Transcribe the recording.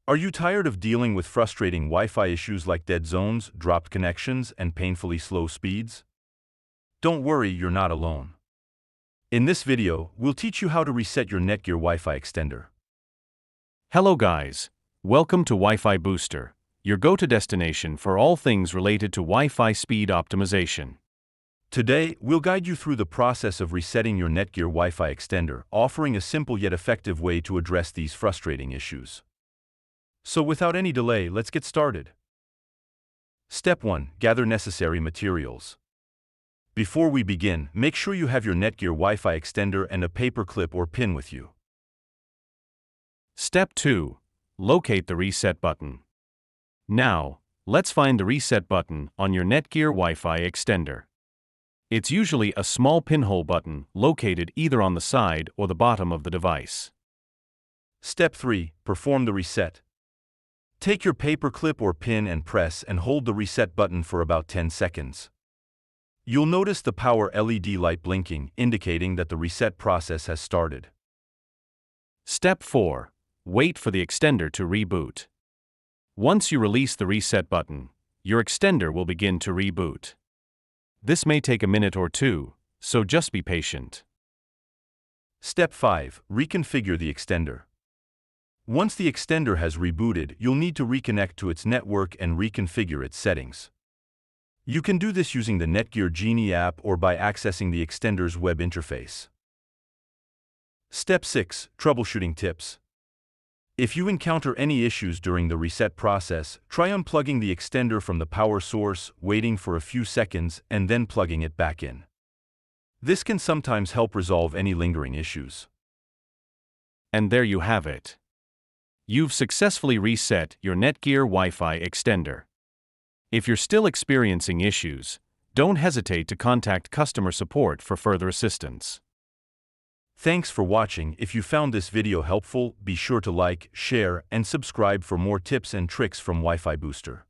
Are you tired of dealing with frustrating Wi-Fi issues like dead zones, dropped connections, and painfully slow speeds? Don't worry, you're not alone. In this video, we'll teach you how to reset your Netgear Wi-Fi extender. Hello guys, welcome to Wi-Fi Booster, your go-to destination for all things related to Wi-Fi speed optimization. Today, we'll guide you through the process of resetting your Netgear Wi-Fi extender, offering a simple yet effective way to address these frustrating issues. So without any delay, let's get started. Step 1. Gather necessary materials. Before we begin, make sure you have your Netgear Wi-Fi extender and a paper clip or pin with you. Step 2. Locate the reset button. Now, let's find the reset button on your Netgear Wi-Fi extender. It's usually a small pinhole button located either on the side or the bottom of the device. Step 3. Perform the reset. Take your paper clip or pin and press and hold the reset button for about 10 seconds. You'll notice the power LED light blinking, indicating that the reset process has started. Step 4. Wait for the extender to reboot. Once you release the reset button, your extender will begin to reboot. This may take a minute or two, so just be patient. Step 5. Reconfigure the extender. Once the extender has rebooted, you'll need to reconnect to its network and reconfigure its settings. You can do this using the Netgear Genie app or by accessing the extender's web interface. Step 6. Troubleshooting tips. If you encounter any issues during the reset process, try unplugging the extender from the power source, waiting for a few seconds, and then plugging it back in. This can sometimes help resolve any lingering issues. And there you have it. You've successfully reset your Netgear Wi-Fi extender. If you're still experiencing issues, don't hesitate to contact customer support for further assistance. Thanks for watching. If you found this video helpful, be sure to like, share, and subscribe for more tips and tricks from Wi-Fi Booster.